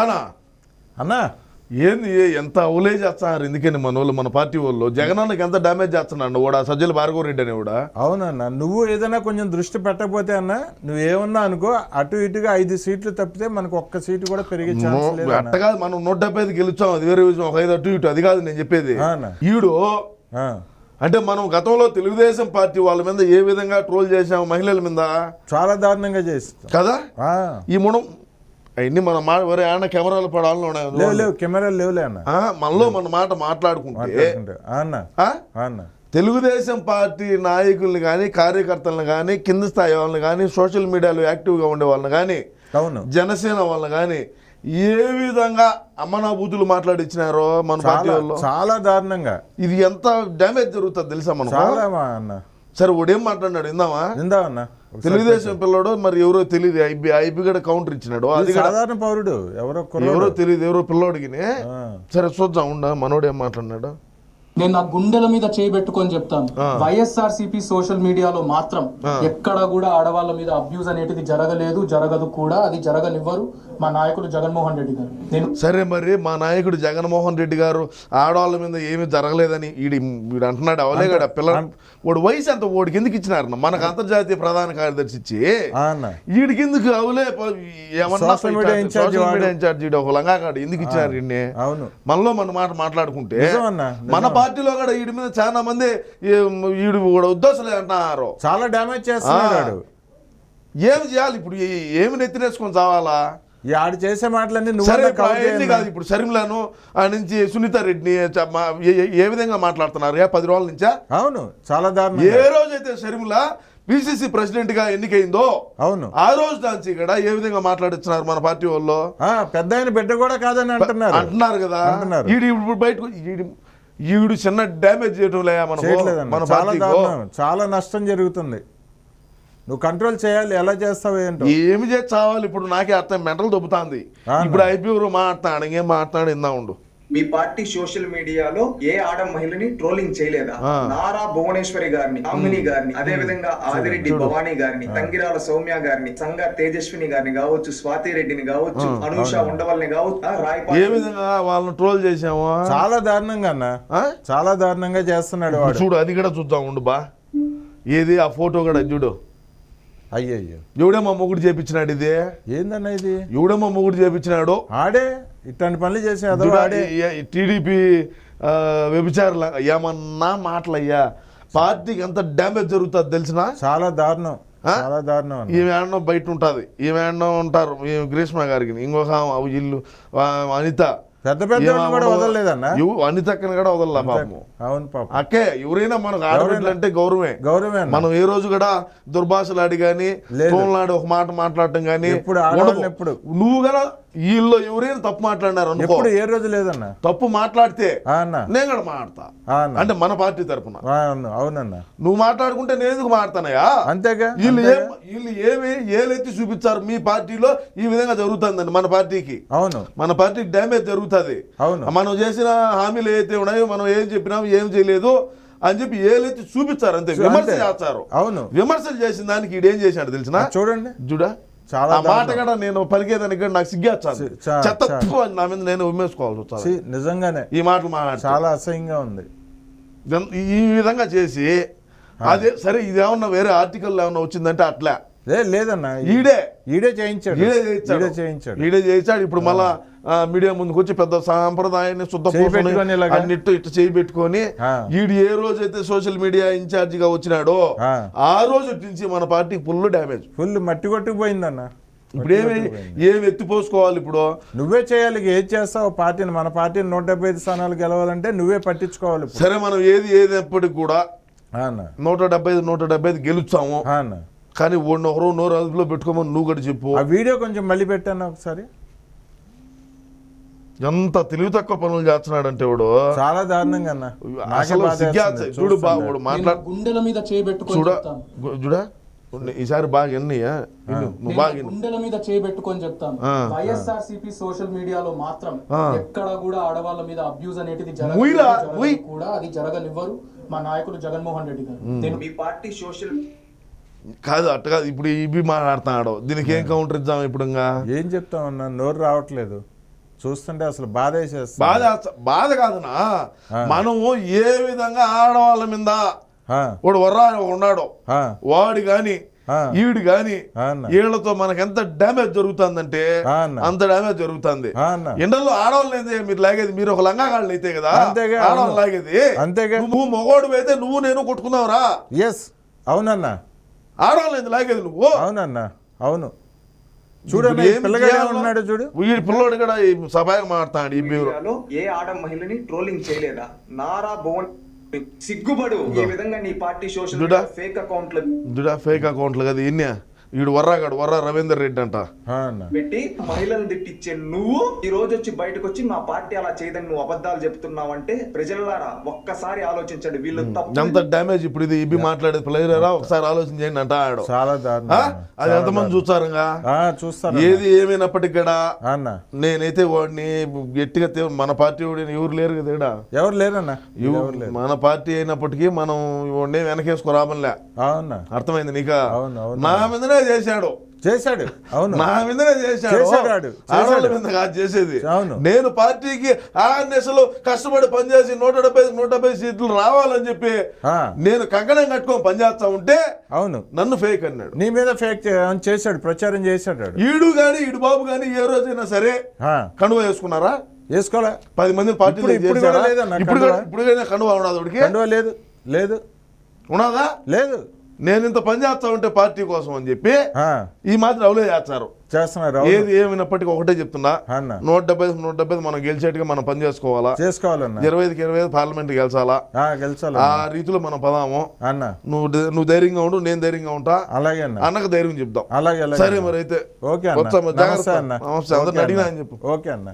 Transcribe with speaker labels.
Speaker 1: అనా
Speaker 2: అన్నా
Speaker 1: ఏంది ఎంత అవులే చేస్తున్నారు ఎందుకని మన వాళ్ళు మన పార్టీ వాళ్ళు జగనన్నకి ఎంత డ్యామేజ్ చేస్తున్నాడు కూడా సజ్జల భార్గవ రెడ్డి అని కూడా.
Speaker 2: అవునన్నా, నువ్వు ఏదైనా కొంచెం దృష్టి పెట్టకపోతే అన్న నువ్వేమన్నా అనుకో, అటు ఇటుగా 5 సీట్లు తప్పితే మనకు ఒక్క సీటు కూడా పెరిగే ఛాన్స్ లేదు.
Speaker 1: అట్ట కాదు, మనం 175 గెలుచాం, అది వేరే విషయం. ఒక 5 అటు ఇటు అది కాదు నేను చెప్పేది. ఈడు అంటే మనం గతంలో తెలుగుదేశం పార్టీ వాళ్ళ మీద ఏ విధంగా ట్రోల్ చేసాం, మహిళల మీద
Speaker 2: చాలా దారుణంగా చేస్తాం
Speaker 1: కదా. ఈ మనం అవన్నీ మన వరే అన్న కెమెరాలు పడాలను
Speaker 2: లేవు, కెమెరాలు లేవులే అన్న.
Speaker 1: మనలో మన మాట మాట్లాడుకుంటే తెలుగుదేశం పార్టీ నాయకుల్ని కానీ కార్యకర్తలను కానీ కింద స్థాయి వాళ్ళని కానీ సోషల్ మీడియాలో యాక్టివ్గా ఉండే వాళ్ళని కానీ జనసేన వాళ్ళని కానీ ఏ విధంగా అమ్మనాభూతులు మాట్లాడిచ్చినారో మన పార్టీ వాళ్ళు
Speaker 2: చాలా దారుణంగా.
Speaker 1: ఇది ఎంత డ్యామేజ్ జరుగుతుంది తెలుసా మనం.
Speaker 2: అన్న
Speaker 1: సరే వాడేం మాట్లాడినాడు
Speaker 2: విందామన్నా.
Speaker 1: తెలుగుదేశం పిల్లడు మరి ఎవరో తెలియదు, ఐబీ కూడా కౌంటర్ ఇచ్చినాడు. అది
Speaker 2: సాధారణ పౌరుడు
Speaker 1: ఎవరో తెలియదు, ఎవరో పిల్లోడికి. సరే చూద్దాం ఉండ మనోడు ఏం మాట్లాడినాడు.
Speaker 3: నేను నా గుండెల మీద చేయబెట్టుకొని చెప్తాను, వైఎస్ఆర్సీపీ సోషల్ మీడియాలో మాత్రం ఎక్కడ కూడా ఆడవాళ్ళ మీద అబ్యూజ్ అనేటిది జరగలేదు, జరగదు కూడా, అది జరగనివ్వరు మా నాయకుడు జగన్మోహన్ రెడ్డి గారు. నేను
Speaker 1: సరే మరి మా నాయకుడు జగన్మోహన్ రెడ్డి గారు ఆడవాళ్ళ మీద ఏమీ జరగలేదని వీడు అంటున్నాడు. అవలేగాడు పిల్ల వాడు వయసు ఎంత, వాడికి ఎందుకు ఇచ్చినారు మనకు అంతర్జాతీయ ప్రధాన కార్యదర్శి ఇచ్చి వీడికి ఎందుకు అవలే ఏమన్నా సోషల్ మీడియా ఇన్ఛార్జి ఒక లంగాకాడు ఎందుకు ఇచ్చినారు వీడిని. మనలో మన మాట మాట్లాడుకుంటే మన పార్టీలో కూడా వీడి మీద చాలా మంది వీడు కూడా ఉద్దేశాలే అంటున్నారు,
Speaker 2: చాలా డ్యామేజ్ చేస్తున్నాడు.
Speaker 1: ఏమి చేయాలి ఇప్పుడు, ఏమి నెత్తినేసుకొని చావాలా?
Speaker 2: ఆడు చేసే మాటలన్నీ
Speaker 1: కాదు. ఇప్పుడు షర్మిలను ఆ నుంచి సునీత రెడ్డిని ఏ విధంగా మాట్లాడుతున్నారు 10 రోజుల నుంచా.
Speaker 2: అవును, చాలా దారుణం.
Speaker 1: ఏ రోజైతే షర్మిల పిసిసి ప్రెసిడెంట్ గా ఎన్నికైందో
Speaker 2: అవును ఆ
Speaker 1: రోజు దాంచి ఇక్కడ ఏ విధంగా మాట్లాడిస్తున్నారు మన పార్టీ వాళ్ళు.
Speaker 2: పెద్ద ఆయన బిడ్డ కూడా కాదని
Speaker 1: అంటున్నారు కదా. ఇప్పుడు బయటకు ఈడు చిన్న డ్యామేజ్ చేయడం లేదా మన
Speaker 2: చాలా నష్టం జరుగుతుంది. నువ్వు కంట్రోల్ చేయాలి, ఎలా చేస్తావు ఏంటో.
Speaker 1: ఏమి చేసి చావాలి ఇప్పుడు, నాకే అర్థం మెంటల్ దొబ్బుతాంది. ఇప్పుడు ఐపీఓ మాట్లాడు ఇంకేం మాట్లాడు ఇందా ఉండు.
Speaker 4: మీ పార్టీ సోషల్ మీడియాలో ఏ ఆడ మహిళని ట్రోలింగ్ చేయలేదా? నారా భువనేశ్వరి గారిని, అమ్మిని గారిని, అదే విధంగా ఆదిరెడ్డి భవానీ గారిని, తంగిరాల సౌమ్య గారిని, సంగ తేజస్విని గారిని కావచ్చు, స్వాతి రెడ్డిని కావచ్చు, అనూష ఉండవల్ని కావచ్చు,
Speaker 1: ఏ విధంగా వాళ్ళని ట్రోల్ చేసాము.
Speaker 2: చాలా దారుణంగా అన్న, చాలా దారుణంగా చేస్తున్నాడు వాడు.
Speaker 1: చూడు అది కూడా చూద్దాం ఉండు బా. ఏది ఆ ఫోటో కూడా చూడు.
Speaker 2: అయ్యయ్యో,
Speaker 1: ఎవడేమో మొగుడు చేపించినాడు. ఇది
Speaker 2: ఏందన్నా, ఇది
Speaker 1: ఎవడేమో మొగుడు చేపించినాడు.
Speaker 2: ఆడే ఇట్లాంటి పనులు చేసేది.
Speaker 1: టీడీపీ వ్యభిచారుల ఏమన్నా మాటలయ్యా, పార్టీకి ఎంత డ్యామేజ్ జరుగుతుంది తెలిసిన.
Speaker 2: చాలా దారుణం, చాలా దారుణం.
Speaker 1: ఈమె బయట ఉంటుంది, ఈమె ఉంటారు గ్రీష్మ గారికి, ఇంకొక ఇల్లు అనిత,
Speaker 2: పెద్ద పెద్ద కూడా వదలలేదన్న.
Speaker 1: అనితక్కని కూడా వదలలా పాపము.
Speaker 2: అవును పాపం.
Speaker 1: అక్కే ఎవరైనా మనకు ఆడబిడ్డలు అంటే గౌరవమే. మనం ఏ రోజు కూడా దుర్భాషలాడి కానీ తోలాడి ఒక మాట మాట్లాడటం కానీ
Speaker 2: ఎప్పుడు
Speaker 1: నువ్వు కదా వీళ్ళు ఎవరైనా తప్పు మాట్లాడినారు అనుకో,
Speaker 2: ఏ రోజు లేదన్న.
Speaker 1: తప్పు మాట్లాడితే నేను కూడా మాట్లాడతా, అంటే మన పార్టీ తరఫున.
Speaker 2: అవునన్నా,
Speaker 1: నువ్వు మాట్లాడుకుంటే నేను ఎందుకు మాట్లాడతానయా?
Speaker 2: అంతేగా.
Speaker 1: వీళ్ళు ఏలెత్తి చూపించారు మీ పార్టీలో ఈ విధంగా జరుగుతుందండి మన పార్టీకి.
Speaker 2: అవును,
Speaker 1: మన పార్టీకి డ్యామేజ్ జరుగుతుంది.
Speaker 2: అవును,
Speaker 1: మనం చేసిన హామీలు ఏదైతే ఉన్నాయో, మనం ఏం చెప్పినాం ఏం చేయలేదు అని చెప్పి ఏలెత్తి చూపించారు, అంతే. విమర్శ చేస్తారు.
Speaker 2: అవును,
Speaker 1: విమర్శలు చేసిన దానికి ఈడేం చేశాడు తెలిసిన.
Speaker 2: చూడండి
Speaker 1: చూడా, ఆ మాట కూడా నేను పలికేదానికి నాకు సిగ్గేస్తాను. చెత్త నా మీద నేను ఉమ్మేసుకోవాల్సి వస్తుంది
Speaker 2: నిజంగానే.
Speaker 1: ఈ మాటలు మాట్లాడి
Speaker 2: చాలా అసహ్యంగా ఉంది.
Speaker 1: ఈ విధంగా చేసి అదే సరే, ఇది ఏమన్నా వేరే ఆర్టికల్ ఏమన్నా వచ్చిందంటే అట్లా
Speaker 2: లేదన్నా, ఈడే చేయించాడు.
Speaker 1: ఇప్పుడు మళ్ళా మీడియా ముందుకు వచ్చి పెద్ద సాంప్రదాయాన్ని శుద్ధ అన్నిట్టు ఇట్లా చేయి పెట్టుకొని ఈడు ఏ రోజైతే సోషల్ మీడియా ఇన్ఛార్జ్ గా వచ్చినాడో ఆ రోజు నుంచి మన పార్టీకి ఫుల్ డ్యామేజ్,
Speaker 2: ఫుల్ మట్టి కొట్టుకుపోయిందన్న.
Speaker 1: ఇప్పుడు ఏమి ఎత్తిపోసుకోవాలి? ఇప్పుడు
Speaker 2: నువ్వే చేయాలి. ఏది చేస్తావు పార్టీని, మన పార్టీని 175 స్థానాలు గెలవాలంటే నువ్వే పట్టించుకోవాలి.
Speaker 1: సరే, మనం ఏదైనప్పటికి కూడా 175 గెలుస్తాము. కానీ ఒకరు నోరు అదుపులో పెట్టుకోమని నువ్వు కూడా చెప్పు.
Speaker 2: ఆ వీడియో కొంచెం మళ్ళీ పెట్టాను ఒకసారి.
Speaker 1: ఎంత తెలివి తక్కువ పనులు చేస్తున్నాడంటే వాడు,
Speaker 2: చాలా దారుణంగా అన్న.
Speaker 1: చూడు బాబు మాట్లాడు,
Speaker 3: గుండెల మీద చేయబెట్టుకొని
Speaker 1: చూడా ఈసారి బాగా ఎన్నయ్యా,
Speaker 3: గుండెల మీద చేయబెట్టుకొని చెప్తాను, వైఎస్ఆర్సీపీ సోషల్ మీడియాలో మాత్రం ఎక్కడ కూడా ఆడవాళ్ళ మీద అబ్యూజ్ అనేటిది జరగదు కూడా, అది జరగనివ్వరు మా నాయకుడు జగన్మోహన్ రెడ్డి గారు.
Speaker 4: మీ పార్టీ సోషల్
Speaker 1: కాదు అట్ట కాదు. ఇప్పుడు ఇవి మాట్లాడుతున్నాడు, దీనికి ఏం కౌంటర్ ఇద్దాం? ఇప్పుడు
Speaker 2: ఏం చెప్తామన్నా, నోరు రావట్లేదు. చూస్తుంటే అసలు బాధ వేసేస్తుంది.
Speaker 1: బాధ కాదనా, మనము ఏ విధంగా ఆడవాళ్ళ మీద వాడు వర్రా ఉన్నాడో వాడు గాని ఈడు గాని వీళ్ళతో మనకి ఎంత డ్యామేజ్ జరుగుతుందంటే అంత డ్యామేజ్ జరుగుతుంది. ఎండల్లో ఆడవాళ్ళు అయితే మీరు లాగేది, మీరు ఒక లంగాగాళ్ళు అయితే కదా ఆడవాళ్ళు లాగేది.
Speaker 2: అంతేగా,
Speaker 1: నువ్వు మొగోడు అయితే నువ్వు నేను కొట్టుకున్నావురా.
Speaker 2: ఎస్, అవునన్నా.
Speaker 1: ఆడవాళ్ళు అయితే లాగేది నువ్వు.
Speaker 2: అవునన్నా, అవును. చూడండి ఉన్నాడు, చూడు
Speaker 1: వీడి పిల్లోడు కూడా సభాగా మాట్లాడు. ఈ
Speaker 4: మీడియాలో ఏ ఆడ మహిళని ట్రోలింగ్ చేయలేదా? నారా భువన్ సిగ్గుపడు. ఈ విధంగా నీ పార్టీ సోషల్ మీడియా ఫేక్
Speaker 1: అకౌంట్లు కదా ఇన్నే. వీడు వర్రా రవీందర్ రెడ్డి అంట
Speaker 4: పెట్టి మహిళలను తిట్టించే నువ్వు ఈ రోజు వచ్చి బయటకు వచ్చి మా పార్టీ అలా చేయదని నువ్వు అబద్ధాలు చెప్తున్నావంటే ప్రజలారా ఒక్కసారి ఆలోచించండి. వీళ్ళు
Speaker 1: ఎంత డ్యామేజ్ ఇప్పుడు ఇది ఇబ్బి మాట్లాడేది ప్లేయరా, ఒకసారి ఆలోచించండి అంట ఆడు.
Speaker 2: చాలా
Speaker 1: అది ఎంతమంది చూస్తారుగా,
Speaker 2: చూస్తారు.
Speaker 1: ఏది ఏమైనప్పటికీ కూడా నేనైతే వాడిని గట్టిగా మన పార్టీ వాడిని ఎవరు లేరు కదా,
Speaker 2: ఎవరు లేరన్నా.
Speaker 1: మన పార్టీ అయినప్పటికీ మనం వాడిని వెనకేసుకోరామనిలే.
Speaker 2: అవునా,
Speaker 1: అర్థమైంది నీకా? నా మీదనే చేశాడు.
Speaker 2: అవును,
Speaker 1: నా మీదనే చేశాడు. ఆడవాళ్ళ మీద కాదు చేసేది. నేను పార్టీకి ఆర్ఎస్ఎస్లో కష్టపడి పనిచేసి 170 సీట్లు రావాలని చెప్పి నేను కంకణం కట్టుకొని పనిచేస్తా ఉంటే
Speaker 2: అవును
Speaker 1: నన్ను ఫేక్ అన్నాడు.
Speaker 2: నీ మీద ఫేక్ చేశాడు, ప్రచారం చేశాడు.
Speaker 1: ఈడు బాబు గాని ఏ రోజైనా సరే కనువ వేసుకున్నారా?
Speaker 2: వేసుకోలే.
Speaker 1: 10 మంది పార్టీ ఇప్పుడు కనువ ఉన్నదా?
Speaker 2: లేదు.
Speaker 1: ఉన్నదా?
Speaker 2: లేదు.
Speaker 1: నేను ఇంత పని చేస్తా ఉంటే పార్టీ కోసం అని చెప్పి ఈ మాత్రం అవలే చేస్తున్నారు. ఏది ఏమైనప్పటికీ ఒకటే చెప్తున్నా, 170 మనం గెలిచేట్టుగా మనం పని చేసుకోవాలన్నా. 25కి 25 పార్లమెంట్ గెలిచాలా. ఆ రీతిలో మనం పదాము. నువ్వు ధైర్యంగా ఉండు, నేను ధైర్యంగా ఉంటా.
Speaker 2: అలాగే
Speaker 1: అన్నకు ధైర్యం చెప్దాం.
Speaker 2: అలాగే.
Speaker 1: సరే మరి అయితే
Speaker 2: ఓకే,
Speaker 1: జాగ్రత్త. నమస్తే, అందరిని అడిగినా అని చెప్పు.
Speaker 2: ఓకే అన్న.